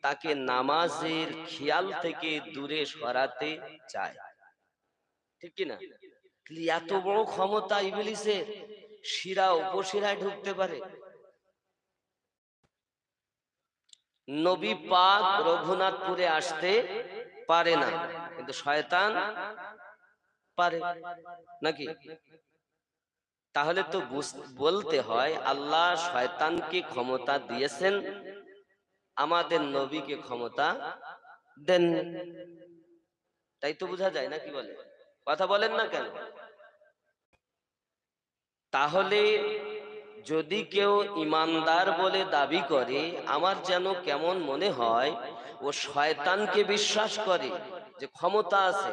তাকে নামাজের খেয়াল থেকে দূরে সরাতে চায়, ঠিক কি না? এত বড় ক্ষমতা ইবলিসের, শিরা উপশিরায় ঢুকতে পারে। নবী পাক রঘুনাথপুরে আসতে পারে না, কিন্তু শয়তান পারে নাকি? তাহলে তো বলতে হয় আল্লাহ শয়তানকে ক্ষমতা দিয়েছেন, আমাদের নবীকে ক্ষমতা দেন। তাই তো বোঝা যায় না? কি বলে, কথা বলেন না কেন? তাহলে যদি কেউ ইমানদার বলে দাবি করে, আমার যেন কেমন মনে হয় ও শয়তানকে বিশ্বাস করে যে ক্ষমতা আছে,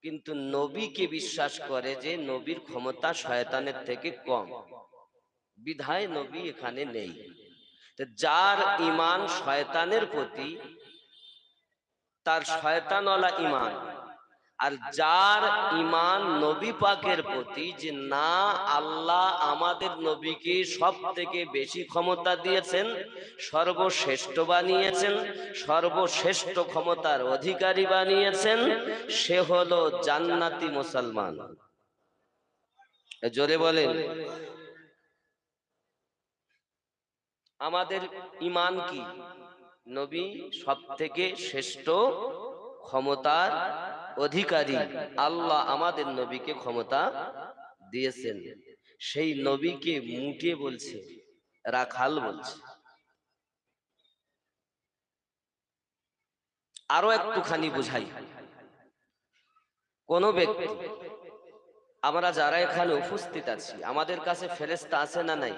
কিন্তু নবীকে বিশ্বাস করে যে নবীর ক্ষমতা শয়তানের থেকে কম, বিধায় নবী এখানে নেই। যার ঈমান শয়তানের প্রতি, তার শয়তানওয়ালা ঈমান, আর যার ঈমান নবী পাকের প্রতি যে না, আল্লাহ আমাদের নবীকে সব থেকে বেশি ক্ষমতা দিয়েছেন, সর্বশ্রেষ্ঠ বানিয়েছেন, সর্বশ্রেষ্ঠ ক্ষমতার অধিকারী বানিয়েছেন, সে হলো জান্নাতি মুসলমান। জোরে বলেন। আমাদের ঈমান কি? নবী সব থেকে শ্রেষ্ঠ ক্ষমতার অধিকারী, আল্লাহ আমাদের নবীকে ক্ষমতা দিয়েছেন। সেই নবীকে মুটে বলছে, রাখাল বলছে। আরো একটুখানি বুঝাই। কোন ব্যক্তি, আমরা যারা এখানে উপস্থিত আছি, আমাদের কাছে ফেরেশতা আছে না নাই?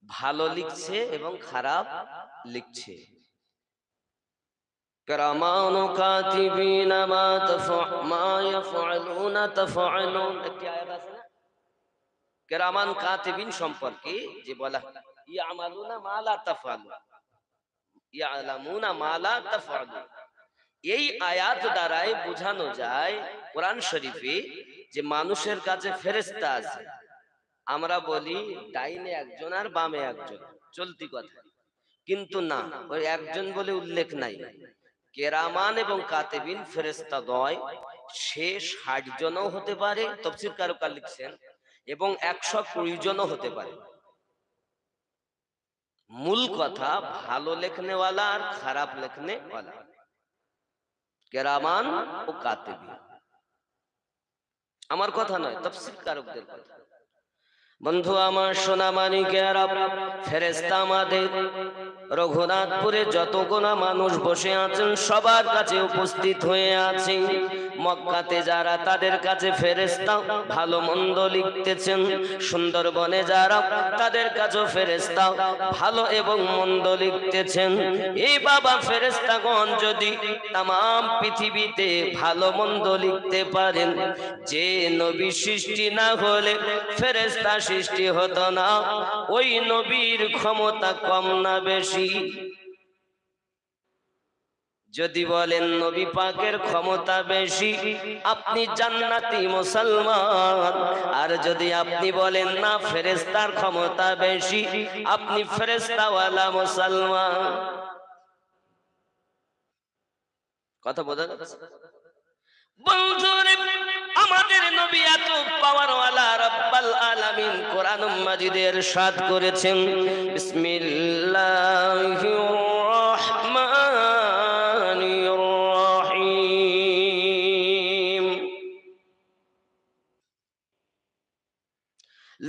ভালো লিখছে এবং খারাপ লিখছে। কিরামান কাতিবিন মা ইয়াফআলুনা তাফআলুন, একটি আয়াত আছে না কিরামান কাতিবিন সম্পর্কে, যে বলা ইয়ামালুনা মা লা তাফআলুন, ইয়ালামুনা মা লা তাফআলুন। এই আয়াত দ্বারাই বোঝানো যায় কোরআন শরীফে যে মানুষের কাছে ফেরেশতা আছে। আমরা বলি ডাইনে একজন আর বামে একজন, চলতি কথা, কিন্তু না, ওই একজন বলে উল্লেখ নাই। কেরামান এবং কাতিবিন ফেরেশতা দ্বয়, সে ৬০ জনও হতে পারে, তাফসীরকাররা লিখছেন, এবং ১২০ জনও হতে পারে। মূল কথা ভালো লেখনেওয়ালা আর খারাপ লেখনেওয়ালা, কেরামান ও কাতিবিন। আমার কথা নয়, তাফসীরকারকদের কথা। বন্ধু আমার, সোনা মানিকেরা, ফেরেশতা আমাদের রঘুনাথপুরে যতগুলো মানুষ বসে আছেন সবার কাছে উপস্থিত হয়ে আছে। মক্কাতে যারা, তাদের কাছে ফেরেশতা ভালো মন্দ লিখতেছেন। সুন্দরবনে যারা, তাদের কাছে ফেরেশতা ভালো এবং মন্দ লিখতেছেন। এই বাবা, ফেরেশতাগণ যদি তামাম পৃথিবীতে ভালো মন্দ লিখতে পারেন, যে নবী সৃষ্টি না হলে ফেরেশতা সৃষ্টি হতো না, ওই নবীর ক্ষমতা কম না বেশি? যদি বলেন নবী পাকের ক্ষমতা বেশি, আপনি জান্নাতি মুসলমান। আর যদি আপনি বলেন না ফেরেশতার ক্ষমতা বেশি, আপনি ফেরেশতাওয়ালা মুসলমান। কথা বোঝা যাচ্ছে? বন্ধুরে, আমাদের নবী এত পাওয়ারওয়ালা, রব্বুল আলামিন কোরআন মাজিদে ইরশাদ করেছেন, বিসমিল্লাহির রাহমানির রাহিম,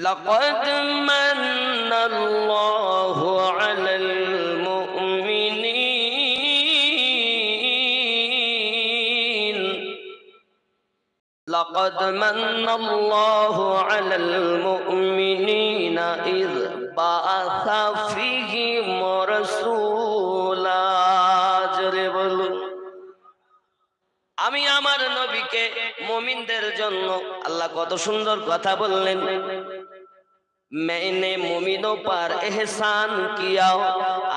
লাকাদ মান্নাল্লাহু আলাল لقد من الله على المؤمنين إذ بعث فيهم رسولا। আমি আমার নবীকে মুমিনদের জন্য, আল্লাহ কত সুন্দর কথা বললেন, मैंने मोमिनों पर एहसान किया,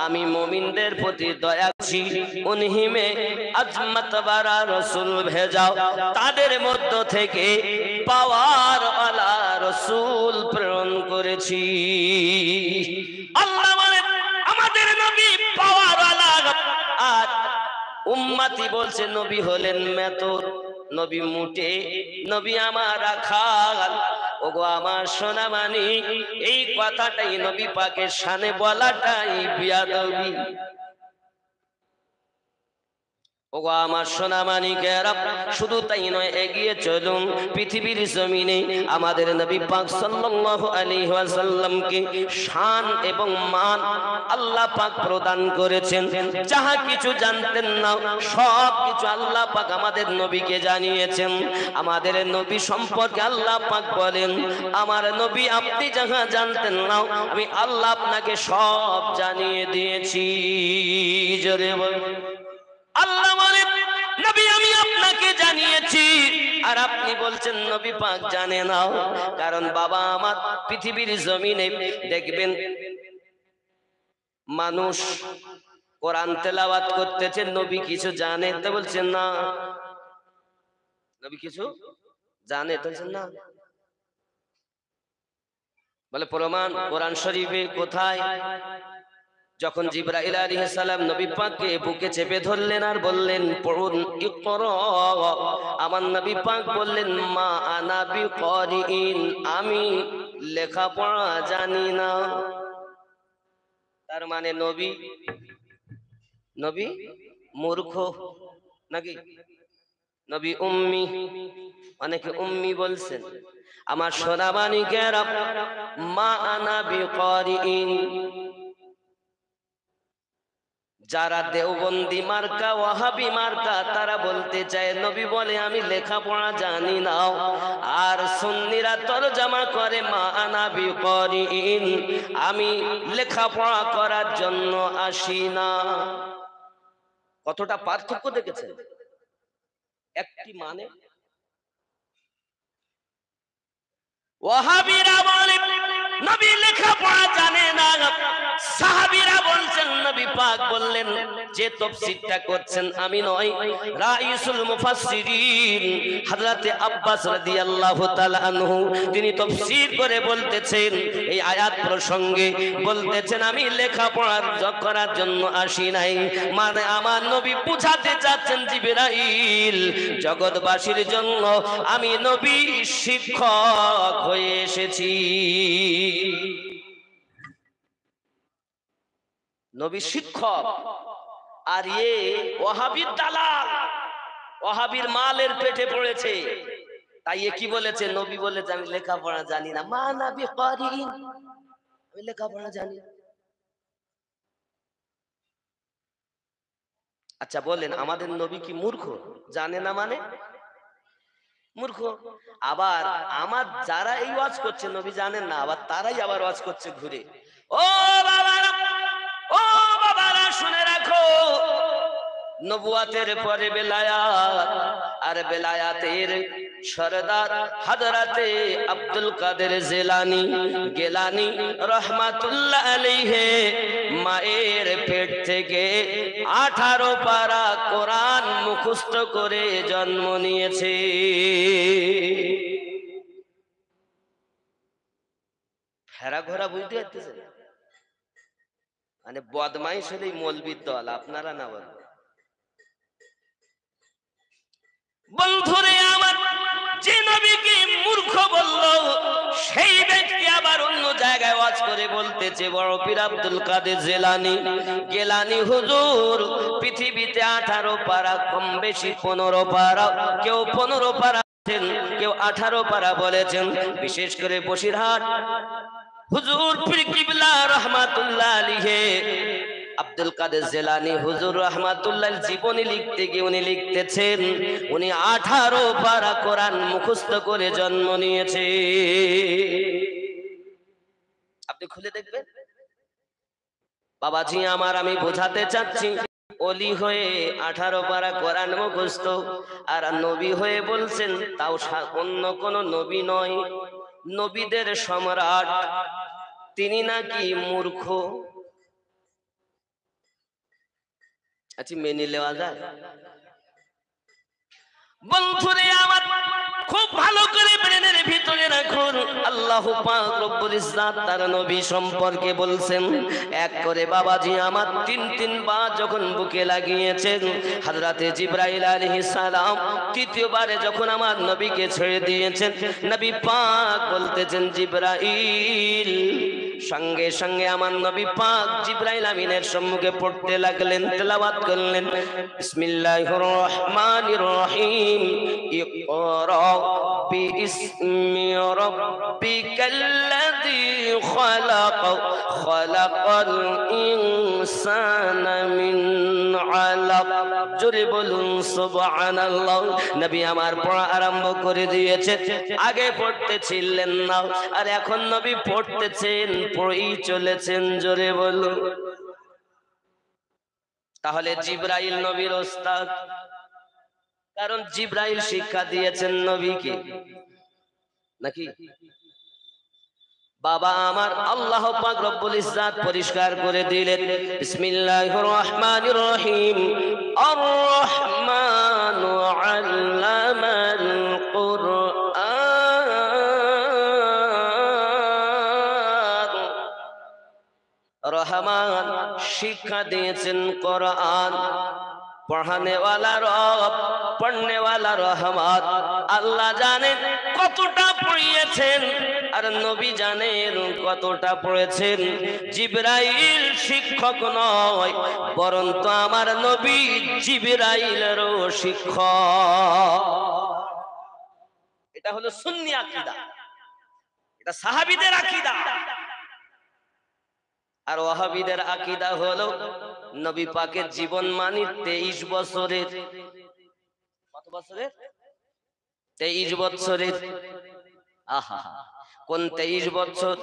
আমি মুমিনদের প্রতি দয়া করি, উনহি মে আজমত বারা রাসূল ভেজাও, তাদের মধ্য থেকে পাওয়ার ওয়ালা রাসূল প্রেরণ করেছি। আল্লাহ বলেন আমাদের আর উম্মতি বলছে নবী হলেন মেতর, নবী মুটে, নবী আমার রাখাল। ওগো আমার সোনামানি, এই কথাটাই নবী পাকের শানে বলাটাই বিয়াদবি। ওগো আমার সোনামানিকেরা, শুধু তাই নয়, এগিয়ে চলুন। পৃথিবীর জমিনে আমাদের নবী পাক সাল্লাল্লাহু আলাইহি ওয়াসাল্লামকে শান এবং মান আল্লাহ পাক প্রদান করেছেন। যাহা কিছু জানতেন না সব কিছু আল্লাহ পাক আমাদের নবীকে জানিয়েছেন। আমাদের নবী সম্পর্কে আল্লাহ পাক বলেন, আমার নবী আপনি যাহা জানতেন না আমি আল্লাহ আপনাকে সব জানিয়ে দিয়েছি। জোরে বল। আল্লাহ বলেন নবী আমি আপনাকে জানিয়েছি, আর আপনি বলছেন নবী পাক জানে না। কারণ বাবা আমার পৃথিবীর জমিনে দেখবেন মানুষ কোরআন তেলাওয়াত করতেছে, নবী কিছু জানে তো বলছেন না, নবী কিছু জানে তো বলছেন না। বলে প্রমাণ কোরআন শরীফে কোথায়? যখন জিবরাইল আলাইহিস সালাম নবী পাককে বুকে চেপে ধরলেন আর বললেন পড়ুন, ইকরা, আমার নবী পাক বললেন মা আনা বিকারিন, আমি লেখাপড়া জানি না। তার মানে নবী মূর্খ নাকি? নবী উম্মি, অনেকে উম্মি বলছেন। আমার সোনামানিকেরা, মা আনা বিকারিন। যারা দেওবন্দি মার্কা, ওয়াহাবি মার্কা, তারা বলতে চায় নবী বলে আমি লেখাপড়া জানি না। আর সুন্নিরা তরজমা করে মা আনা বিকারিন, আমি লেখাপড়া করার জন্য আসি না। কতটা পার্থক্য দেখেছেন? একটি মানে ওয়াহাবিরা বলে নবী লেখাপড়া জানে না, সাহাবীরা বলছেন নবী পাক বললেন, যে তাফসীরটা করছেন আমি নয়, রাইসুল মুফাসসিরিন হযরতে আব্বাস রাদিয়াল্লাহু তাআলা আনহু তিনি তাফসীর করে বলতেছেন এই আয়াত প্রসঙ্গে, বলতেছেন আমি লেখাপড়া করার জন্য আসি নাই। মানে আমার নবী বুঝাতে চাচ্ছেন জিবরাইল জগৎবাসীর জন্য আমি নবী শিক্ষক হয়ে এসেছি। নবী শিক্ষক, আর ওয়াহাবির দালাল, ওয়াহাবির মালের পেটে পড়েছে। তাই কি বলেছে? নবী বলেছে আমি লেখাপড়া জানি না, মা নবী কারিন, আমি লেখাপড়া জানি। আচ্ছা বলেন আমাদের নবী কি মূর্খ? জানে না মানে মূর্খ। আবার আমার যারা এই ওয়াজ করছে নবী জানেন না, আবার তারাই আবার ওয়াজ করছে ঘুরে। ও বাবারা, ও বাবারা শুনে রাখো, নবুয়াতের পরে বেলায়াত, আর বেলায়াতের সরদার হযরতে আব্দুল কাদের গেলানী রহমাতুল্লাহ আলাইহি মায়ের পেট থেকে 18 পারা কোরআন মুখস্থ করে জন্ম নিয়েছে। ফেরা ঘোরা বুঝতে পারতেছেন? মানে বদমাইশ হলেই মৌলবীর দল, আপনারা না বলেন। বন্ধুরে আমার, যে নবীকে মূর্খ বলল সেই ব্যক্তি আবার অন্য জায়গায় ওয়াজ করে বলতেছে বড় পীর আব্দুল কাদের গেলানী হুজুর পৃথিবীতে 18 পারা, কম বেশি 15 পারা, কেউ 15 পারা কেউ 18 পারা বলেছেন। বিশেষ করে বসিরহাট হুজুর পীর কিবলা রহমাতুল্লাহ আলাইহি আব্দুল কাদের জিলানী হুজুর রহমাতুল্লাহ জীবনী লিখতে গিয়ে উনি লিখতেছেন উনি 18 পারা কোরআন মুখস্থ করে জন্ম নিয়েছে। আপনি খুলে দেখবেন। বাবাজি আমার, আমি বোঝাতে চাচ্ছি ওলি হয়ে 18 পারা কোরআন মুখস্থ, আর নবী হয়ে বলছেন তাও অন্য কোন নবী নয়, নবীদের সম্রাট, তিনি নাকি মূর্খ। আচ্ছা মেনে নেওয়া যায়? বন্ধুরে আমার, খুব ভালো করে ব্রেনের ভিতরে রাখুন। আল্লাহ পাক রব্বুল ইজ্জত তার নবী সম্পর্কে বলছেন, এক করে বাবাজি আমার তিন বার যখন বুকে লাগিয়েছেন হযরতে জিবরাইল আলাইহিস সালাম তৃতীয়বারে যখন আমার নবীকে ছেড়ে দিয়েছেন, নবী পাক বলতেছেন জিবরাইল, সঙ্গে সঙ্গে আমার নবী পাক জিবরাইল আমিনের সম্মুখে পড়তে লাগলেন, তেলাওয়াত করলেন, বিসমিল্লাহির রহমানির রহিম, ইকরা বিইসমি রাব্বিকাল্লাযী খালাক, খালাকাল ইনসানা মিন আলাক। জোরে বলুন সুবহানাল্লাহ। নবী আমার পড়া আরম্ভ করে দিয়েছেন, আগে পড়তেছিলেন না, আর এখন নবী পড়তেছেন, পড়েই চলেছেন। জোরে বলুন। তাহলে জিবরাইল নবীর ওস্তাদ, কারণ জিবরাইল শিক্ষা দিয়েছেন নবীকে, নাকি? বাবা আমার আল্লাহ পাক রব্বুল ইজ্জত পরিষ্কার করে দিলেন, বিসমিল্লাহির রহমানির রহিম, আর রহমানু আল্লামাল কুরআন। রহমান শিক্ষা দিয়েছেন কোরআন, পড়ানে ওয়ালা রব, পড়নে ওয়ালা রহমান। আল্লাহ জানেন কতটা পড়িয়েছেন, আর নবী জানেন কতটা পড়েছেন। জিবরাইল শিক্ষক নয়, বরং তো আমার নবী জিবরাইলেরও শিক্ষক। এটা হলো সুন্নি আকীদা, এটা সাহাবীদের আকীদা। আর ওয়াহাবীদের আকীদা হলো নবী পাকের জীবন মানি 23 বছরের। কত বছরের? 23 বছরের। আহা, কোন 23 বছর?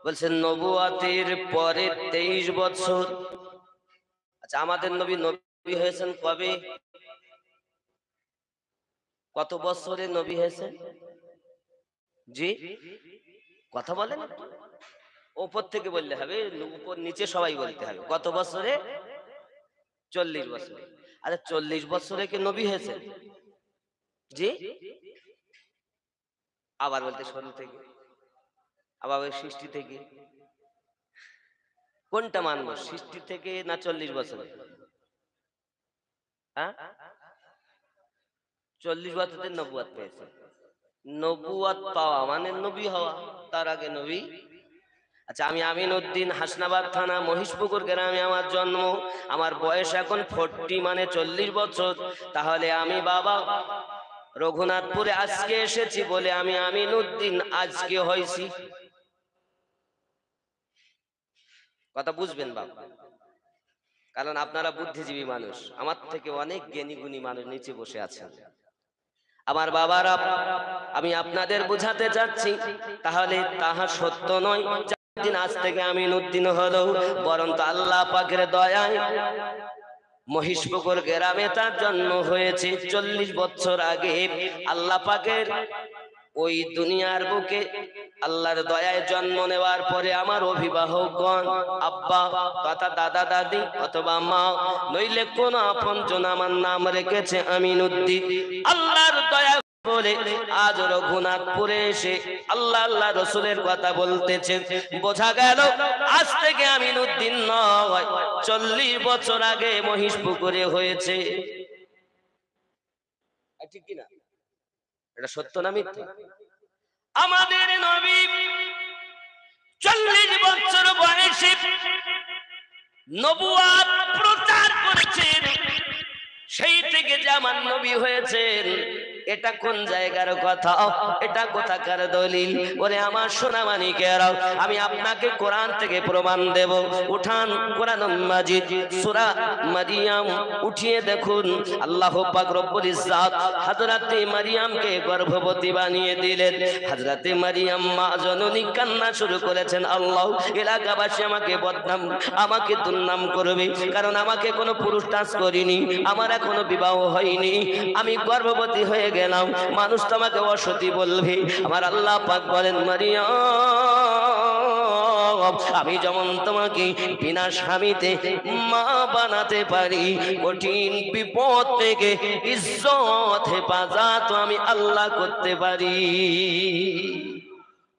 বলছেন নবুয়াতের পরে 23 বছর। আচ্ছা, আমাদের নবী নবী হয়েছেন কবে? কত বছরে নবী হয়েছেন? জি, কথা বলেন। উপর থেকে বললে হবে, উপর নিচে সবাই বলতে হবে। কত বছরে? 40 বছরে। আরে 40 বছরে কি নবী হয়েছে? জি, আবার বলতে শুরু থেকে, আবার ওই সৃষ্টি থেকে। কোনটা মানবো, সৃষ্টি থেকে না 40 বছরে? হ্যাঁ, 40 বছরে নবুয়াত পেয়েছে। নবুয়াত পাওয়া মানে নবী হওয়া, তার আগে নবী। আচ্ছা, আমি আমিন উদ্দিন, হাসনাবাদ থানা, মহিষপুকুর গ্রামে আমার জন্ম। আমার বয়স এখন 40 মানে 40 বছর। তাহলে আমি বাবা রঘুনাথপুরে আজকে এসেছি বলে আমি আমিন উদ্দিন আজকে হয়েছি। কথা বুঝবেন বাবা, কারণ আপনারা বুদ্ধিজীবী মানুষ, আমার থেকে অনেক জ্ঞানী গুণী মানুষ নিচে বসে আছেন। আমার বাবারা, আমি আপনাদের বুঝাতে চাচ্ছি, তাহলে তাহা সত্য নয় দিন আজ থেকে আমিন উদ্দিন হলো, বরং তো আল্লাহ পাকের দয়ায় মহিষপুকুর গ্রামে তার জন্ম হয়েছে 40 বছর আগে। আল্লাহ পাকের ওই দুনিয়ার বুকে আল্লাহর দয়ায় জন্ম নেওয়ার পরে আমার অভিভাবকগণ, আব্বা তথা দাদা দাদি অথবা মা নইলে কোন আপনজন আমার নাম রেখেছে আমিন উদ্দিন। আল্লাহর দয়া বলে আজ রঘুনাথপুরে এসে আল্লাহ আল্লাহ রসুলের কথা বলতেছেন। বোঝা গেল আজ থেকে আমিন উদ্দিন নয়, 40 বছর আগে মহিষপুকুরে হয়েছে। ঠিক কিনা? এটা সত্য না মিথ্যা? আমাদের নবী 40 বছর বয়সে নবুয়াত প্রচার করেছেন। সেই থেকে যে আমার নবী হয়েছেন, এটা কোন জায়গার কথা, এটা কোথাকার দলিল? ওরে আমার সোনা মানিকেরা, আমি আপনাকে কোরআন থেকে প্রমাণ দেব। উঠান কোরআন মাজিদ সূরা মারিয়াম উঠিয়ে দেখুন। আল্লাহ পাক রব্বুল ইজ্জত হযরতে মারিয়ামকে গর্ভবতী বানিয়ে দিলেন। হযরতে মারিয়াম মা জননী কান্না শুরু করেছেন, আল্লাহ এলাকাবাসী আমাকে বদনাম, আমাকে দুর্নাম করবে, কারণ আমাকে কোনো পুরুষ টাচ করিনি, আমার এখনো বিবাহ হয়নি, আমি গর্ভবতী হয়ে গেলাম, মানুষ তো আমাকে অসতী বলবে। আমার আল্লাহ পাক বলেন, মারিয়াম আমি যেমন তোমাকে বিনা স্বামীতে মা বানাতে পারি, কঠিন বিপদ থেকে ইজ্জত হেফাজত আমি আল্লাহ করতে পারি।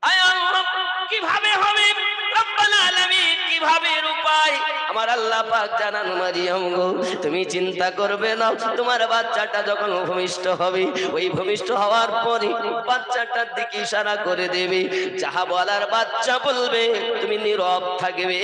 আয় আল্লাহ, কিভাবে হবে রব্বুল আলামিন, কিভাবে উপায় আমার আল্লাহ পাক জানান, মারিয়াম গো তুমি চিন্তা করবে না, তোমার বাচ্চাটা যখন ভূমিষ্ঠ হবে, ওই ভূমিষ্ঠ হওয়ার পরে বাচ্চাটার দিকে ইশারা করে দেবে, যাহা বলার বাচ্চা বলবে, তুমি নীরব থাকবে।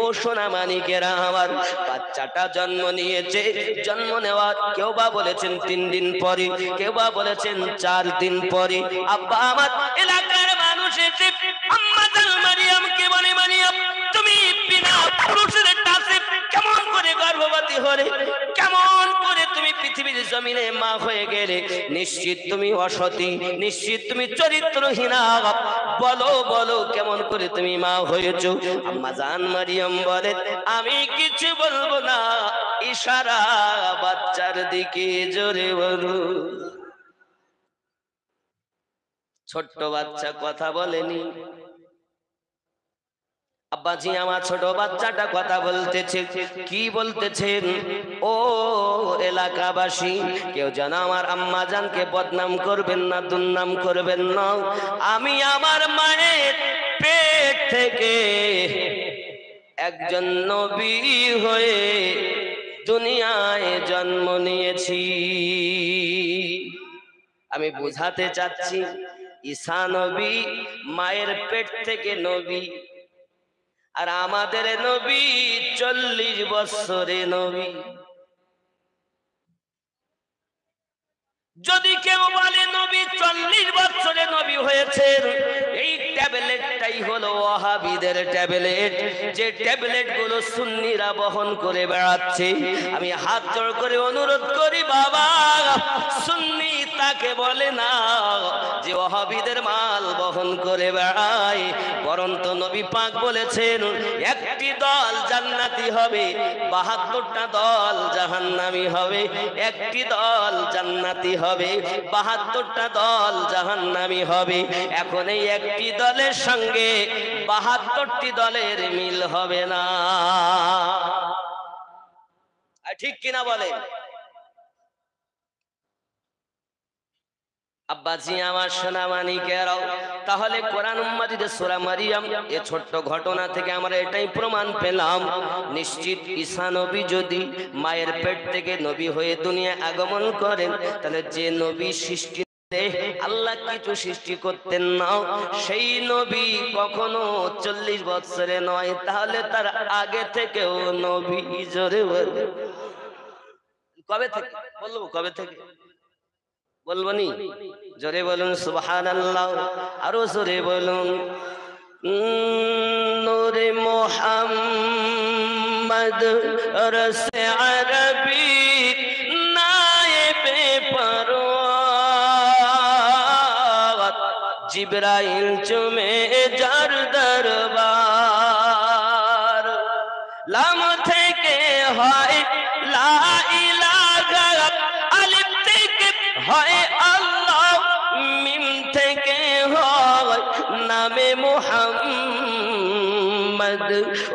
ও সোনা মানিকেরা আমার, বাচ্চাটা জন্ম নিয়েছে, জন্ম নেওয়ার কেউ বা বলেছেন 3 দিন পরে, কেউ বা বলেছেন 4 দিন পরে। আব্বা আমার এলাকার মানুষ এসে আম্মা জান মারিয়ামকে বলে, মারিয়াম তুমি বিনা পুরুষের টাচে কেমন করে গর্ভবতী হলে, কেমন করে তুমি পৃথিবীর জমিনে মা হয়ে গেলে? নিশ্চিত তুমি অসতী, নিশ্চিত তুমি চরিত্রহীনা, বলো বলো কেমন করে তুমি মা হয়েছো? আম্মা জান মারিয়াম বলে, আমি কিছু বলবো না, ইশারা বাচ্চার দিকে জোরে বলো। ছোট্ট বাচ্চা কথা বলেনি, আব্বাজি আমার ছোট বাচ্চাটা কথা বলতেছে। কি বলতেছেন? ও এলাকাবাসী, কেউ যেন আমার আম্মা জানকে বদনাম করবেন না, দুর্নাম করবেন না। আমি আমার মায়ের পেট থেকে একজন নবী হয়ে দুনিয়ায় জন্ম নিয়েছি। আমি বুঝাতে চাচ্ছি, ঈসা নবী মায়ের পেট থেকে নবী, আর আমাদের নবী 40 বছরে নবী। যদি কেউ বলে নবী 40 বছরে নবী হয়েছেন, এই ট্যাবলেটটাই হলো ওয়াহাবীদের ট্যাবলেট, যে ট্যাবলেট গুলো সুন্নিরা বহন করে বেড়াচ্ছে। আমি হাত জোড় করে অনুরোধ করি, বাবা সুন্নি তাকে বলে না যে ওয়াহাবীদের মাল বহন করে বেড়ায়, বরঞ্চ নবী পাক বলেছেন একটি দল জান্নাতি হবে, 72টা দল জাহান্নামী হবে। একটি দল জান্নাতি হবে, 72টা দল জাহান্নামী হবে। এখন এই একটি দলের সঙ্গে 72টি দলের মিল হবে না, ঠিক কিনা বলে? আব্বাজি আমার সোনা মানিকেরাও, তাহলে কোরআন মাজিদে সূরা মারিয়াম এই ছোট্ট ঘটনা থেকে আমরা এটাই প্রমাণ পেলাম, নিশ্চিত ঈসা নবী যদি মায়ের পেট থেকে নবী হয়ে দুনিয়া আগমন করেন, তাহলে যে নবী সৃষ্টি আল্লাহ কিছু সৃষ্টি করতেন না, সেই নবী কখনো 40 বছরে নয়, তাহলে তার আগে থেকেও নবী। জোরে বলুন কবে থেকে? বলবো কবে থেকে বলবনি? জোরে বলুন সুবহানাল্লাহ, আরো জোরে বলুন। নূরে মুহাম্মদ রসে আরবি নায়েবে পরওয়াত, জিবরাইল চুমে যার দরবার, লাম থেকে হয় লা ইলাহা, আলিফ থেকে হয় আল্লাহ, মিম থেকে হয় নামে মুহাম্মদ।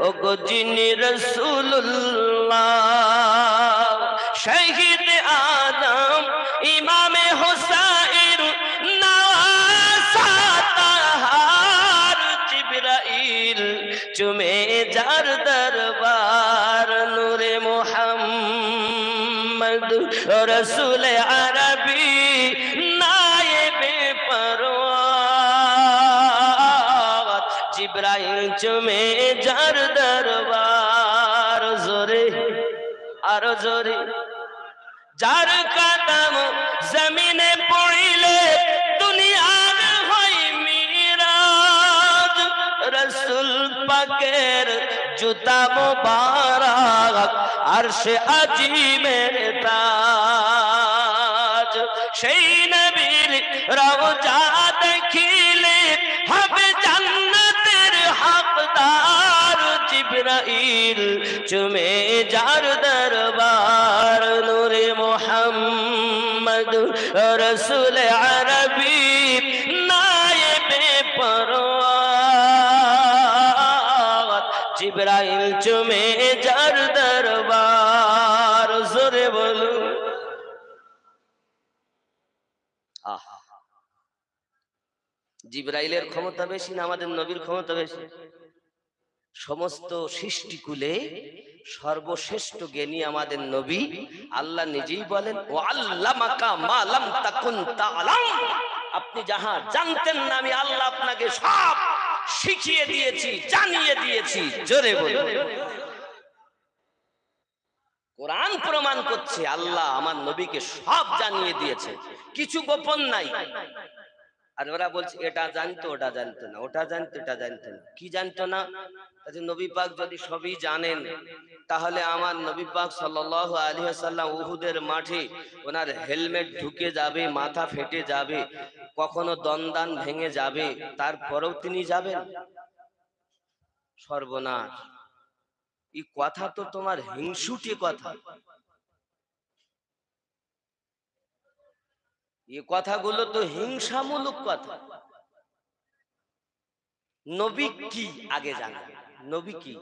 ও গো যিনি রাসূলুল্লাহ, শহীদ আদম ইমামে হুসাইন, নাসাতাহার জিবরাইল চুমে যার দরবার, নূরে মুহাম্মদ রসুল আরবি নায়েবে পরওয়াত, জিবরাইল চুমে যার দরবার। জোরে আরো জোরে। যার কদম জমিনে পড়িলে দুনিয়ার হয় মিরাজ, রসুল পাকের জুতা মুবারক আরশে আজিমের তাজ, সেই নবীর রওজা দেখিলে হবে জান্নাতের হকদার, জিবরাইল চুমে যার দরবার, নূরে মুহাম্মদ রসুল আরবি নায়েবে পরওয়াত, যার দরবার, জোরে বলুন। জিবরাইলের ক্ষমতা বেশি না আমাদের নবীর ক্ষমতা বেশি? সমস্ত সৃষ্টিকুলে সর্বশ্রেষ্ঠ জ্ঞানী আমাদের নবী। আল্লাহ নিজেই বলেন, ও আল্লামাকা মা লাম তাকুন তা'লাম, আপনি যাহা জানতেন না আমি আল্লাহ আপনাকে সব শিখিয়ে দিয়েছি, জানিয়ে দিয়েছি। জোরে বলুন। কোরআন প্রমাণ করছে আল্লাহ আমার নবীকে সব জানিয়ে দিয়েছে, কিছু গোপন নাই। আর ওরা বলছে এটা জানতো ওটা জানতো না, ওটা জানতো এটা জানতো না। কি জানতো না? নবী পাক যদি সবই জানেন, তাহলে আমার নবী পাক সাল্লাল্লাহু আলাইহি ওয়াসাল্লাম উহুদের মাঠে ওনার হেলমেট ঢুকে যাবে, মাথা ফেটে যাবে, কখনো দন্দান ভেঙে যাবে, তারপরেও তিনি যাবেন? সর্বনাশ! এই কথা তো তোমার হিংসুটে কথা। এই কথাগুলো তো হিংসামূলক কথা। নবী কি আগে জানা, নবী কি?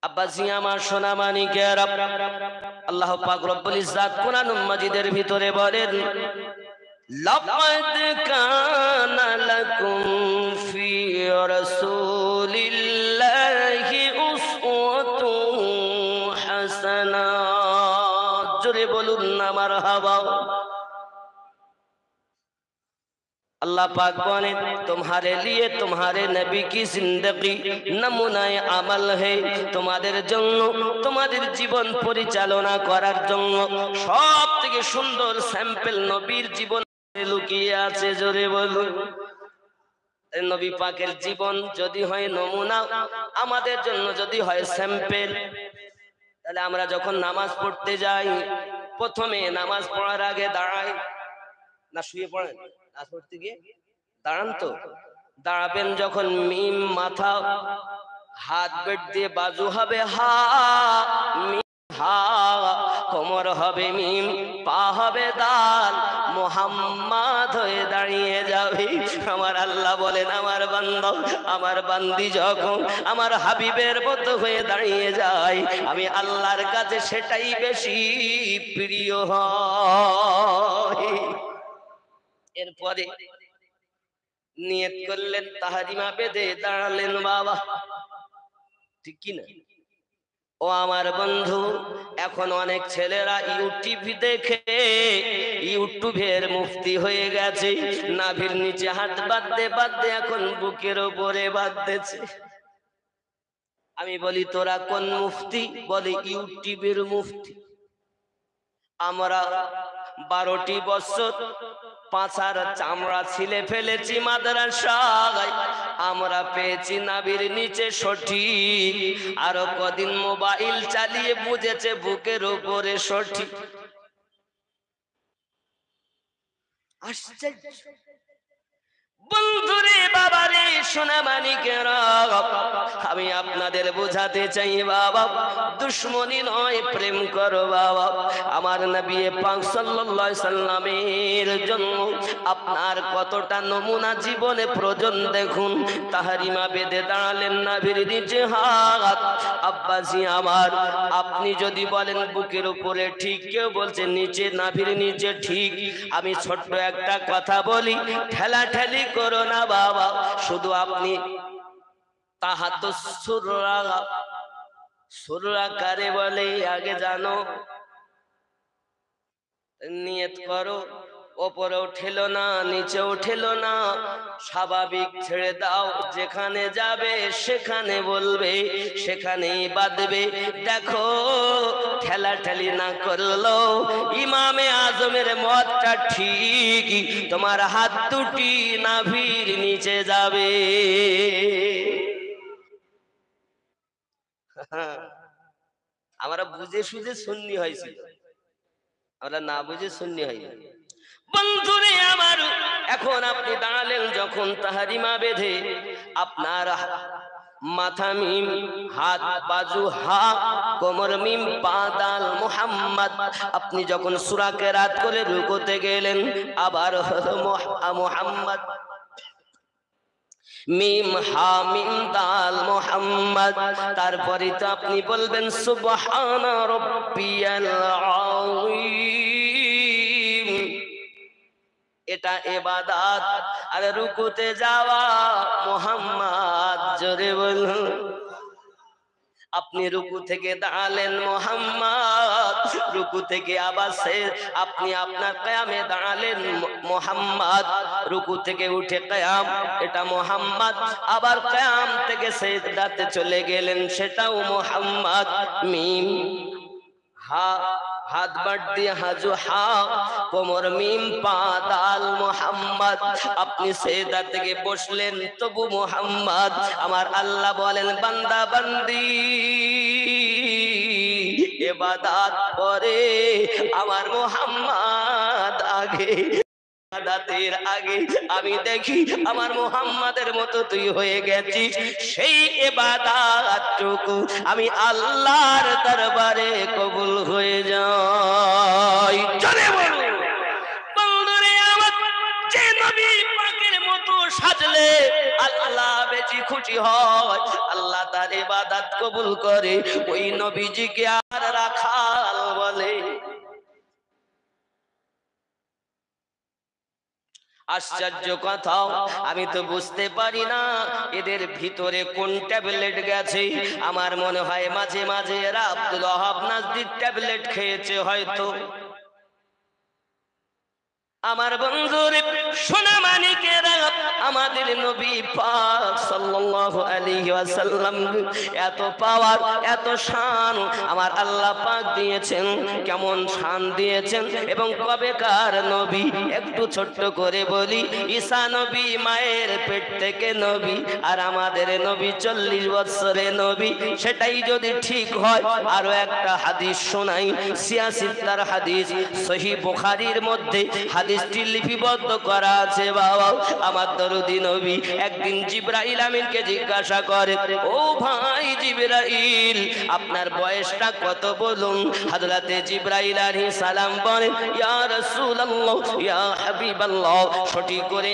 আব্বাসি আমার সোনা মানিকেরা, আল্লাহ পাক রব্বুল ইজ্জাত কোরআন মাজিদের ভিতরে বলেন, লাকাদ কানা লাকুম ফি রাসূলিল্লাহি উসওয়াতুন হাসানাহ। জোরে বলুন না মারহাবা। अल्लाह पाक बोले तुम्हारे लिए तुम्हारे नबी की जिंदगी नमूनाए अमल है, তোমাদের জন্য তোমাদের জীবন পরিচালনা করার জন্য সবথেকে সুন্দর স্যাম্পল নবীর জীবন লুকিয়ে আছে। জোরে বলুন। নবী পাকের জীবন যদি হয় নমুনা, আমাদের জন্য যদি হয় স্যাম্পল, তাহলে আমরা যখন নামাজ পড়তে যাই, প্রথমে নামাজ পড়ার আগে দাঁড়াই না শুয়ে পড়েন? নামাজ পড়তে গিয়ে দাঁড়ান তো। দাঁড়াবেন যখন মিম মাথা, হাত বেট দিয়ে বাজু হবে হা, মিম হা, কোমর হবে মিম, পা হবে দাল, মুহাম্মদ হয়ে দাঁড়িয়ে যাবে। আমার আল্লাহ বলেন আমার বান্দা আমার বান্দি যখন আমার হাবিবের মতো হয়ে দাঁড়িয়ে যায়, আমি আল্লাহর কাছে সেটাই বেশি প্রিয় হয়। এরপরে নিয়ত করলেন, তাহরিমা বেঁধে দাঁড়ালেন। বাবা ঠিক কি না? ও আমার বন্ধু, এখন অনেক ছেলেরা ইউটিউব দেখে ইউটিউবের মুফতি হয়ে গেছে। নাভির নিচে হাত বাঁধতে বাঁধতে এখন বুকের উপরে বাঁধতেছে। আমি বলি তোরা কোন মুফতি? বলে ইউটিউবের মুফতি। আমরা 12টি বছর পাছার চামড়া ছিলে ফেলেছি মাদ্রাসায়, আমরা পেয়েছি নাভির নিচে সঠিক। আরো কদিন মোবাইল চালিয়ে বুঝেছে বুকের উপরে সঠিক। আশ্চর্য বন্ধুরে, বাবারে, সোনা মানিকেরা, আমি আপনাদের বোঝাতে চাই বাবা, দুশ্মনী নয়, প্রেম করো বাবা। আমার নবী পাক সাল্লাল্লাহু আলাইহি সাল্লামের জন্য আপনার কতটা নমুনা জীবনে প্রয়োজন দেখুন। তাহরিমা বেঁধে দাঁড়ালেন, নাভির নিচে হাত। আব্বাসি আমার, আপনি যদি বলেন বুকের উপরে ঠিক, কেউ বলছে নিচে, নাভির নিচে ঠিক। আমি ছোট্ট একটা কথা বলি, ঠেলা ঠেলি করো না বাবা, শুধু আপনি তাহাতুস সুররা, সুররা কারে বলে আগে জানো, নিয়ত করো। ওপরেও ঠেলো না, নিচেও ঠেলো না, স্বাভাবিক ছেড়ে দাও। যেখানে যাবে সেখানে বলবে, সেখানেই বাঁধবে। দেখো ঠেলা ঠেলি না করলো ইমামে আজমের মতটা ঠিক, তোমার হাত দুটি নাভির নিচে যাবে। আমরা বুঝে সুঝে সুন্নি হয়েছিল, আমরা না বুঝে সুন্নি হয়নি। বন্ধুরে আমার, এখন আপনি দাঁড়ালেন যখন তাহরিমা বেঁধে, আপনার মাথা মিম, হাত বাজু হা, কোমর মিম, পা দাল মুহাম্মদ। আপনি যখন সূরা কেরাত করে রুকুতে গেলেন, আবার মুহাম্মদ, মিম হা মিম দাল মুহাম্মদ। তারপরে তো আপনি বলবেন সুবহানা রাব্বিয়াল আযীম, এটা ইবাদত। আর রুকুতে যাওয়া মুহাম্মদ, জোরে বলুন। আপনি রুকু থেকে দাঁড়ালেন মুহাম্মদ, রুকু থেকে আবার আপনি আপনার কিয়ামে দাঁড়ালেন মুহাম্মদ, রুকু থেকে উঠে কিয়াম, এটা মুহাম্মদ। আবার কিয়াম থেকে সিজদাতে চলে গেলেন, সেটাও মুহাম্মদ। মিম হা, হাত বাড়তি হাজু হা, কোমর মিম পা দাল মুহাম্মদ। আপনি সিজদা থেকে বসলেন, তবু মুহাম্মদ। আমার আল্লাহ বলেন বান্দা বান্দি ইবাদত করে, আমার মুহাম্মদ আগে। ইবাদতের আগে আমি দেখি আমার মুহাম্মাদের মতো তুই হয়ে গেছিস, সেই ইবাদতটুকু আমি আল্লাহর দরবারে কবুল হয়ে যায়। চলে বলুন বন্ধুরে আমার, যে নবী পাকের মতো সাজলে আল্লাহ বেশি খুশি হয়, আল্লাহ তার ইবাদত কবুল করে, ওই নবীজিকে আর রাখাল বলে। আশ্চর্য কথা, আমি তো বুঝতে পারি না এদের ভিতরে কোন ট্যাবলেট গেছে। আমার মনে হয় মাঝে মাঝে এরা আব্দুল ওয়াহাব নাজদির ট্যাবলেট খেয়েছে হয়তো। আমার বন্ধুরে সোনা মানিকেরা, আমাদের নবী পাক সাল্লাল্লাহু আলাইহি ওয়াসাল্লাম এত পাওয়ার, এত শান আমার আল্লাহ পাক দিয়েছেন। কেমন শান দিয়েছেন এবং কবেকার নবী, একটু ছোট্ট করে বলি। ঈসা নবী মায়ের পেট থেকে নবী, আর আমাদের নবী 40 বছরে নবী। সেটাই যদি ঠিক হয়, আরো একটা হাদিস শোনাই, সিয়াসিত্তার হাদিস, সহিহ বুখারীর মধ্যে হাদিসটি লিপিবদ্ধ করা আছে। বাবা আমার দরদি নবী একদিন জিবরাইল আমিনকে জিজ্ঞাসা করে, ও ভাই জিবরাইল, আপনার বয়সটা কত বলুন? হযরতে জিবরাইল আলাইহিস সালাম বলেন, ইয়া রাসূলুল্লাহ, ইয়া হাবিবাল্লাহ, সঠিক করে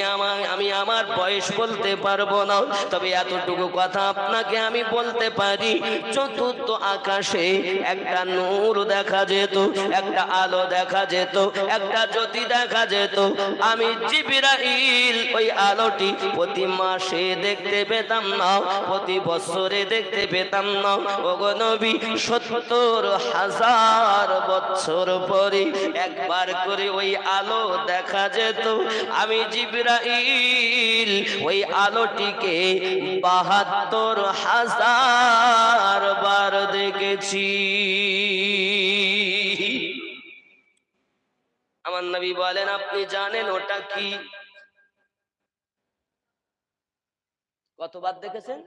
আমি আমার বয়স বলতে পারবো না, তবে এতটুকু কথা আপনাকে আমি বলতে পারি, চতুর্থ আকাশে একটা নূর দেখা যেত, একটা আলো দেখা যেত, একটা জ্যোতি দেখা যেত। আমি জিবরাইল ওই আলোটি প্রতি মাসে দেখতে পেতাম না, প্রতি বছরে দেখতে পেতাম না। ওগো নবী, 70,000 বছর পরে একবার করে ওই আলো দেখা যেত। আমি জিবরাইল ওই আলোটিকে 72,000 বার দেখেছি। আমার নবী বলেন, আপনি জানেন ওটা কি? কতবার দেখেছেন?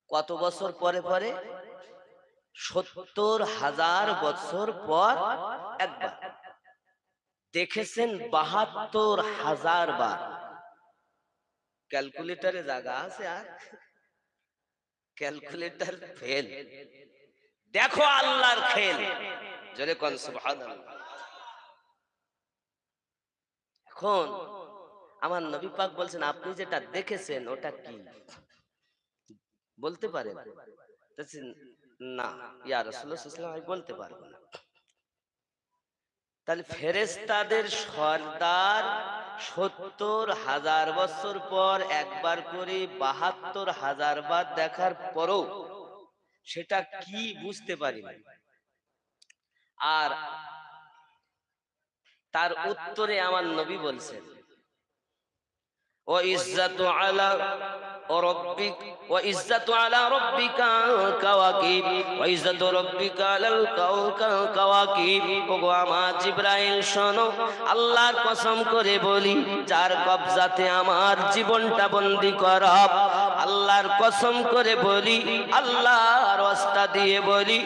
কত বছর পরে পরে? 70,000 বছর পর একবার দেখেছেন, 72,000 বার। ক্যালকুলেটরে জায়গা আছে আর ক্যালকুলেটর ফেল। দেখো আল্লাহর খেল, জোরে কোন সুবহানাল্লাহ। এখন আমার নবী পাক বলছেন, আপনি যেটা দেখেছেন ওটা কি বলতে পারেন? না ইয়া রাসূলুল্লাহ সাল্লাল্লাহু আলাইহি ওয়াসাল্লাম, আমি বলতে পারবো না। তাহলে ফেরেশতাদের সর্দার 70,000 বছর পর একবার করে 72,000 বার দেখার পরও সেটা কি বুঝতে পারি না। আর তার উত্তরে আমার নবী বলছেন, وَإِزَّةُ عَلَى رَبِّكَ وَإِزَّةُ عَلَى رَبِّكَ الْكَوَاكِبِ وَإِزَّةُ رَبِّكَ عَلَى الْكَوَاكِبِ। ওগো আমার জিবরাইল শোনো, আল্লাহর কসম করে বলি, যার কবজাতে আমার জীবনটা বন্দী করা, আল্লাহর কসম করে বলি, আল্লাহর ওয়াস্তা দিয়ে বলি,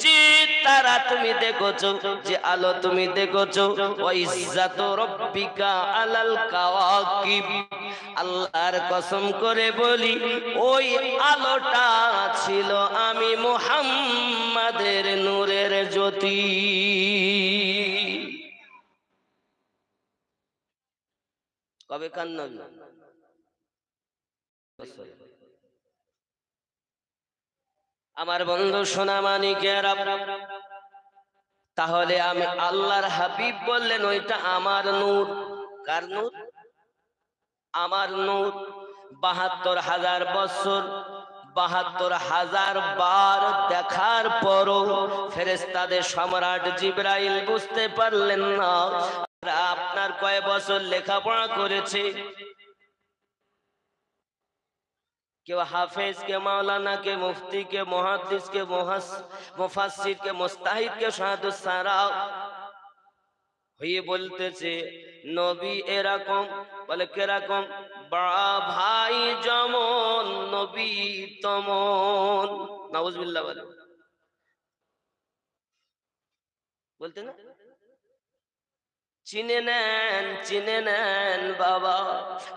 যে তারা তুমি দেখছো, যে আলো তুমি দেখছো, ওয়াইজ্জাতু রাব্বিকা আলাল কাওয়াকিব, আল্লাহর কসম করে বলি, ওই আলোটা ছিল আমি মুহাম্মাদের নূরের জ্যোতি। কবে কার নবী? বছরে। আমার বন্ধু সোনা মানিকেরা, তাহলে আমি আল্লাহর হাবিব বললেন ওইটা আমার নূর। কার নূর? আমার নূর। ৭২,০০০ বছর, ৭২,০০০ বার দেখার পরও ফেরেশতাদের সম্রাট জিবরাইল বুঝতে পারলেন না আপনার কয় বছর লেখাপড়া করেছে। কেউ হাফেজ, কে মাওলানা, কে মুফতি, কে মুহাদ্দিস, কে মুফাসসির, কে মুস্তাহিদ, কে শাহাদুস সারা হয়ে বলতেছে নবী এরকম। বলে কিরকম? বড় ভাই যেমন নবী তমন। নাউজুবিল্লাহ বলে, বলতে না? চিনে নেন, চিনে নেন বাবা।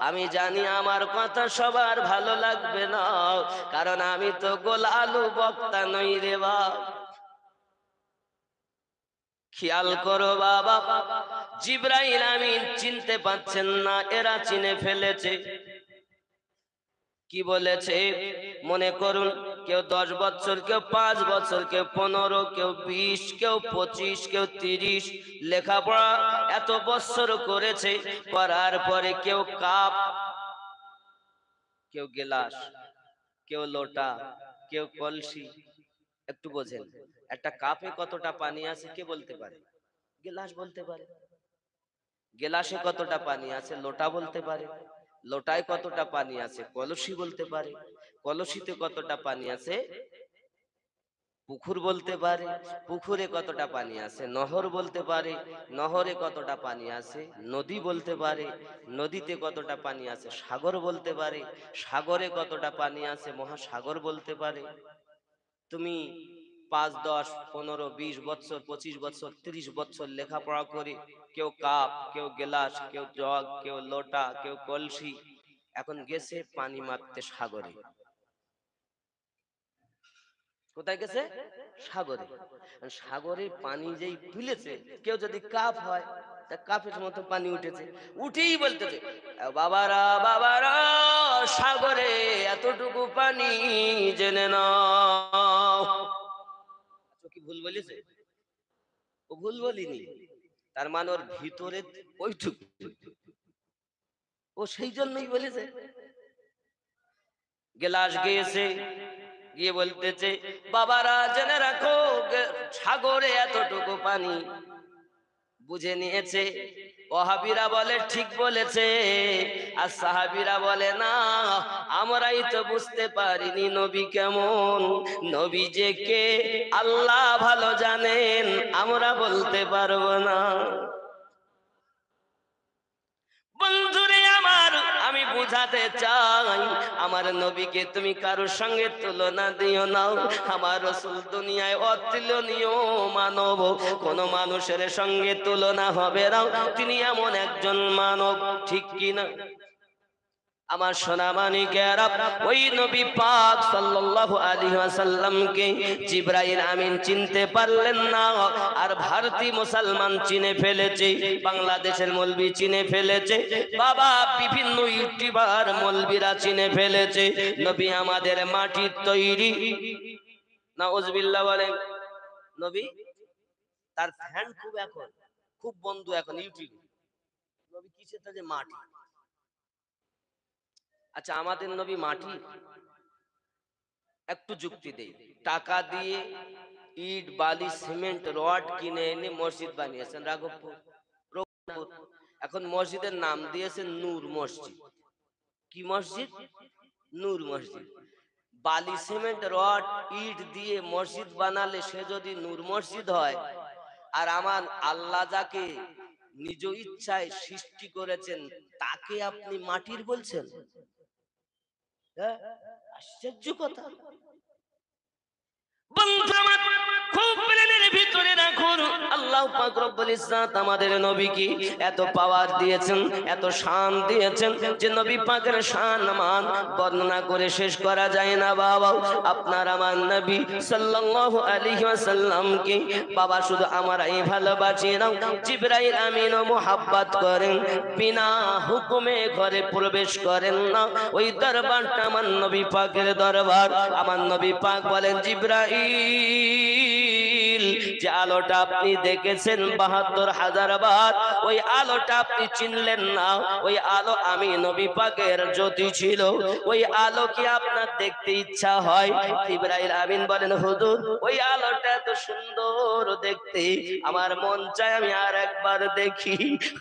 আমি জানি আমার কথা সবার ভালো লাগবে না, কারণ আমি তো গোল আলু বক্তা নই রে বাবা। খেয়াল করো বাবা, জিবরাইল আমিন চিনতে পাচ্ছেন না, এরা চিনে ফেলেছে। কি বলেছে? মনে করুন কেউ 10 বছর, কেউ 5 বছর, কেউ 15, কেউ 20, কেউ 25, কেউ 30 লেখাপড়া এত বছর করেছে। করার পরে কেউ কাপ, কেউ গেলাস, কেউ লোটা, কেউ কলসি। একটু বোঝেন, একটা কাপে কতটা পানি আছে কে বলতে পারে? গেলাস বলতে পারে। গেলাসে কতটা পানি আছে লোটা বলতে পারে। লোটায় কতটা পানি আছে কলসি বলতে পারে। কলসিতে কতটা পানি আছে পুকুর বলতে পারে। পুকুরে কতটা পানি আছে নহর বলতে পারে। নহরে কতটা পানি আছে নদী বলতে পারে। নদীতে কতটা পানি আছে সাগর বলতে পারে। সাগরে কতটা পানি আছে মহাসাগর বলতে পারে। তুমি 5, 10, 15, 20 বছর, 25 বছর, 30 বছর লেখাপড়া করে কেউ কাপ, কেউ গেলাস, কেউ জগ, কেউ লোটা, কেউ কলসি, এখন গেছে পানি মাপতে সাগরে। কোথায় গেছে? সাগরে। সাগরের পানি যেই তুলেছে, কেউ যদি কাপ হয় তা কাপের মতো পানি উঠেছে, উঠেই বলতেছে বাবারা বাবারা সাগরে এতটুকু পানি জেনে নাও। কি ভুল বলেছে? ও ভুল বলিনি। তার মানে ওর ভিতরে ওইটুকু, ও সেই জন্যই বলেছে। গেলাস গিয়েছে, গিয়ে বলতেছে বাবারা জেনে রাখো সাগরে এতটুকু পানি। বুঝে নিয়েছে। ওয়াহাবিরা বলে ঠিক বলেছে, আর সাহাবীরা বলে না আমরাই তো বুঝতে পারিনি নবী কেমন। নবী যে কে আল্লাহ ভালো জানেন, আমরা বলতে পারবো না। বন্ধুরে আমার, আমি বুঝাতে চাই আমার নবীকে তুমি কারোর সঙ্গে তুলনা দিও না। আমার রাসূল দুনিয়ায় অতুলনীয় মানব, কোন মানুষের সঙ্গে তুলনা হবে না। তিনি এমন একজন মানব, ঠিক কি না? আমার সোনা মানিকেরা, ওই নবী পাক সাল্লাল্লাহু আলাইহি ওয়াসাল্লামকে জিবরাইল আমিন চিনতে পারলেন না, আর ভারতীয় মুসলমান চিনে ফেলেছে, বাংলাদেশের মৌলবি চিনে ফেলেছে, বাবা বিভিন্ন ইউটিউবার মৌলবিরা চিনে ফেলেছে নবী আমাদের মাটির তৈরি। নাউজুবিল্লাহ বলেন। নবী তার ফ্যান খুব বন্ধু এখন ইউটিউবে। নবী কিসের যে মাটি। আচ্ছা আমাদের নবী মাটি? একটু যুক্তি দেই। টাকা দিয়ে ইট বালি সিমেন্ট রড কিনে এনে মসজিদ বানিয়েছেন রাঘবপুর, রঘুপুর। এখন মসজিদের নাম দিয়েছেন নূর মসজিদ। কি মসজিদ? নূর মসজিদ। বালি সিমেন্ট রড ইট দিয়ে মসজিদ বানালে সে যদি নূর মসজিদ হয়, আর আমার আল্লাহ যাকে নিজ ইচ্ছায় সৃষ্টি করেছেন তাকে আপনি মাটির বলছেন? আশ্চর্য কথা। বন্ধু আমার খুব প্রেমের ভিতরে রাখুন, আল্লাহ আল্লাহ পাক রব্বুল ইজ্জাত আমাদের নবীকে এত পাওয়ার দিয়েছেন, এত শান দিয়েছেন যে নবী পাকের শান মান বর্ণনা করে শেষ করা যায় না বাবা। আপনার আমার নবী সাল্লাল্লাহু আলাইহি ওয়াসাল্লামকে বাবা শুধু আমরাই ভালোবাসি না, জিবরাইল আমিনও মুহাব্বত করেন, বিনা হুকুমে ঘরে প্রবেশ করেন না। ওই দরবারটা আমার নবী পাকের দরবার। আমার নবী পাক বলেন, জিবরাইল, যে আলোটা আপনি দেখেছেন ৭২,০০০ বার, ওই আলোটা আপনি চিনলেন না, ওই আলো আমি নবী পাকের জ্যোতি ছিল। ওই আলো কি আপনার দেখতে ইচ্ছা হয়? জিবরাইল আমিন বলেন, হুজুর, ওই আলোটা এত সুন্দর দেখতে, আমার মন চায় আমি আর একবার দেখি।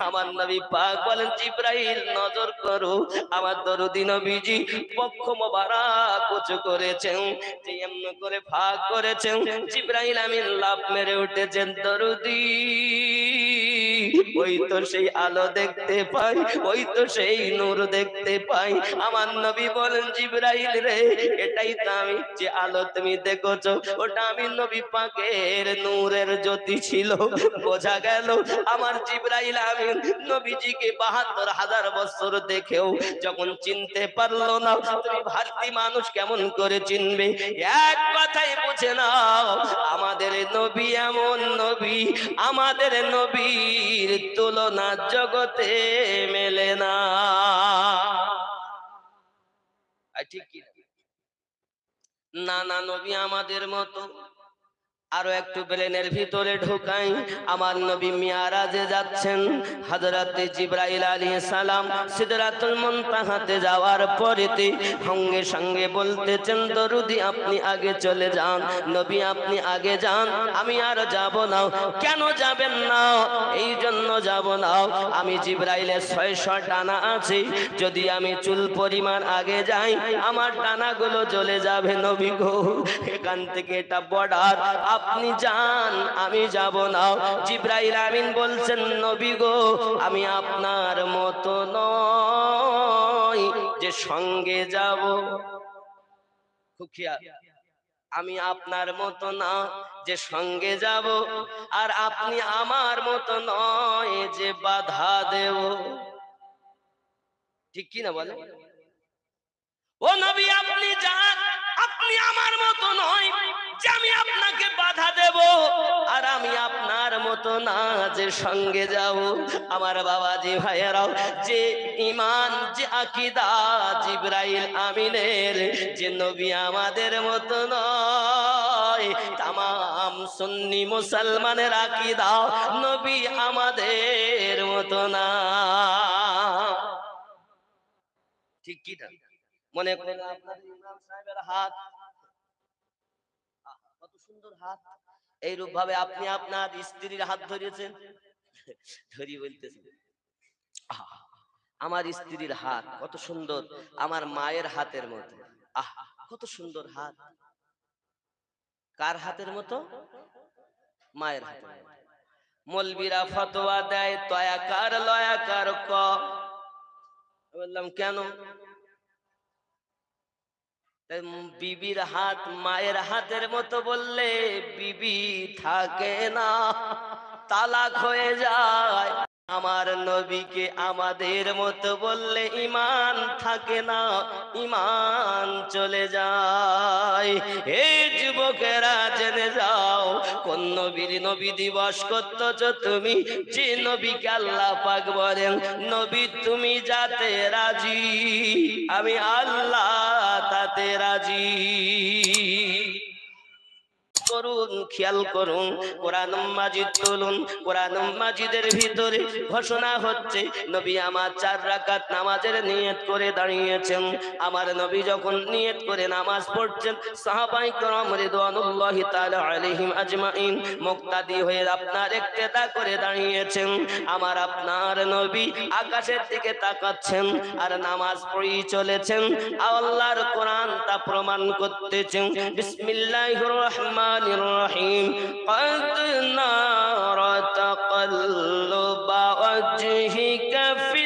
আমার নবী পাক বলেন, জিবরাইল নজর করো, আমার দরদি নবীজি পক্ষ মোবারক উঁচু করেছেন, যে এমন করে ভাগ করেছেন, জিবরাইল আমিন লাফ মেরে উঠেছেন, দরদি ওই তো সেই আলো দেখতে পাই, ওই তো সেই নূর দেখতে পাই। আমার নবী বলেন, জিবরাইল রে, এটাই তো আমি যে আলো তুমি দেখেছো, ওটা আমি নবী পাকের নূরের জ্যোতি ছিল। বোঝা গেল আমার জিবরাইল আমিন নবীজিকে ৭২,০০০ বছর দেখেও যখন চিনতে পারলো না, তুমি ভারতী মানুষ কেমন করে চিনবে? এক কথাই বুঝে নাও, আমাদের নবী এমন নবী, আমাদের নবীর তুলনা জগতে মেলে না। ঠিক কি না? না, নবী আমাদের মতো। আরো একটু ব্রেনের ভিতরে ঢোকাই, আমার নবী মিয়ারাজে যাচ্ছেন, হযরত জিবরাইল আলাইহিস সালাম সিদরাতুল মুনতাহাতে যাওয়ার পরেতে সঙ্গে সঙ্গে বলতেছেন, দরুদি আপনি আগে চলে যান, নবী আপনি আগে যান, আমি আর যাব না। কেন যাবেন না? এই জন্য যাব না, আমি জিবরাইলের ৬০০ ডানা আছে, যদি আমি চুল পরিমাণ আগে যাই আমার ডানাগুলো জ্বলে যাবে নবী গো। এখান থেকে এটা বর্ডার, আপনি যান, আমি যাব না। জিবরাইল আমিন বলছেন, নবী গো, আমি আপনার মতো নই যে সঙ্গে যাব। খুব খেয়াল, আমি আপনার মতো না যে সঙ্গে যাব, আর আপনি আমার মতো নয় যে বাধা দেব। ঠিক কি না বলে? ও নবী আপনি যান, আপনি আমার মতো নয় যে আমি আপনাকে বাধা দেব, আর আমি আপনার মতো না যে সঙ্গে যাব। আমার বাবাজি ভাইয়েরাও, যে ঈমান, যে আকীদা জিবরাইল আমিনের, যে নবী আমাদের মতো নয়, তামাম সুন্নি মুসলমানের আকীদা নবী আমাদের মতো না। ঠিক কি না? মনে করেন আপনাদের ইমাম সাহেবের হাত, কত সুন্দর হাত, এইরূপ ভাবে আপনি আপনার স্ত্রীর হাত ধরিয়েছেন, ধরিয়ে বলতেছেন, আমার স্ত্রীর হাত কত সুন্দর, আমার মায়ের হাতের মতো। আহ, কত সুন্দর হাত। কার হাতের মতো? মায়ের হাতের মতো। মৌলবীরা ফতোয়া দেয় তয়াকার লয়াকার ক। বললাম কেন? বিবির হাত মায়ের হাতের মতো বললে বিবি থাকে না, তালাক হয়ে যায়। আমার নবীকে আমাদের মতো বললে ঈমান থাকে না, ঈমান চলে যায়। এই যুবকেরা জেনে যাও, কোন নবীর নবী দিবস করতেছো তুমি, যে নবীকে আল্লাহ পাক বলেন, নবী তুমি যাতে রাজি আমি আল্লাহ তাতে রাজি। করুন, খেয়াল করুন, কোরআন মাজিদ তুলুন, কোরআন মাজিদের ভিতরে ঘোষণা হচ্ছে, নবী আমার 4 রাকাত নামাজের নিয়ত করে দাঁড়িয়েছেন। আমার নবী যখন নিয়ত করে নামাজ পড়ছেন, সাহাবায়ে কেরাম রিদওয়ানুল্লাহি তাআলা আলাইহিম আজমাইন মুক্তাদি হয়ে আপনার ইক্তেদা করে দাঁড়িয়েছেন। আমার আপনার নবী আকাশের দিকে তাকাচ্ছেন আর নামাজ পড়েই চলেছেন। আল্লাহর কোরআন তা প্রমাণ করতেছেন। বিসমিল্লাহির রহমানির রহিম। قد نرى تقلب وجهك في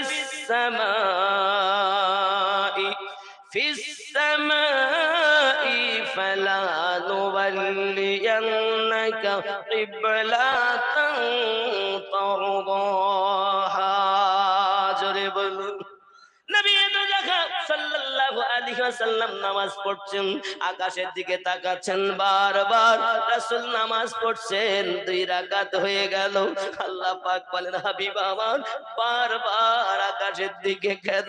السماء فلنولينك লাকা কিবলাতান তারদাহা। জোরে বলুন। নবী তো দেখা সাল্লাল্লাহু আলাইহি ওয়াসাল্লাম নামাজ পড়ছেন, আকাশের দিকে তাকাচ্ছেন বারবার। রাসূল নামাজ পড়ছেন, 2 রাকাত হয়ে গেল। আল্লাহ পাক বলেন, হাবিব আমার বারবার আকাশের দিকে কেন?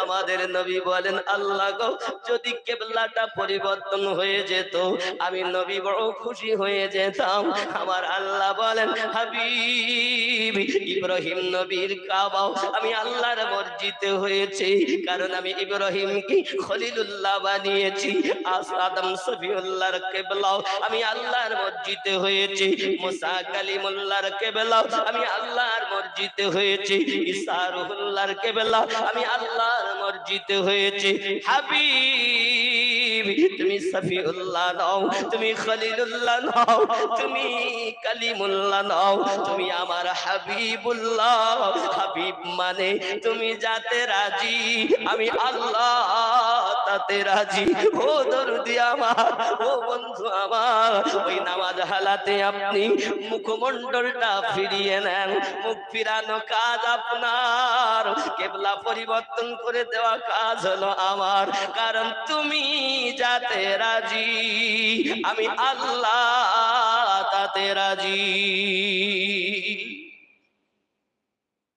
আমাদের নবী বলেন, আল্লাহ গো, যদি কিবলাটা পরিবর্তন হয়ে যেত আমি নবী বড় খুশি হয়ে যেতাম। আমার আল্লাহ বলেন, হাবিব ইব্রাহিম নবীর কাবা আমি আল্লাহর মসজিদে হয়েছে, কারণ আমি ইব্রাহিমকে খলিলুল্লাহ বানিয়েছি। আদম সফিউল্লাহর কিবলা আমি আল্লাহর মসজিদে হয়েছে। মুসা কালিমুল্লাহর কিবলা আমি আল্লাহর মসজিদে হয়েছে। ঈসা রুহুল্লাহর কিবলা আমি আল্লাহর মসজিদে হয়েছে। হাবিব তুমি সফিউল্লাহ নাও, তুমি খলিলুল্লাহ নাও, তুমি কালিমুল্লাহ নাও, তুমি আমার হাবিবুল্লাহ। হাবিব মানে তুমি যাতে রাজি আমি আল্লাহ তাতে রাজি। ও দরদি আমার, ও বন্ধু আমার, ওই নামাজ হালাতে আপনি মুখমণ্ডলটা ফিরিয়ে নেন। মুখ ফিরানো কাজ আপনার, কিবলা পরিবর্তন করে দেওয়া কাজ হলো আমার। কারণ তুমি যাতে রাজি আমি আল্লাহ তাতে রাজি।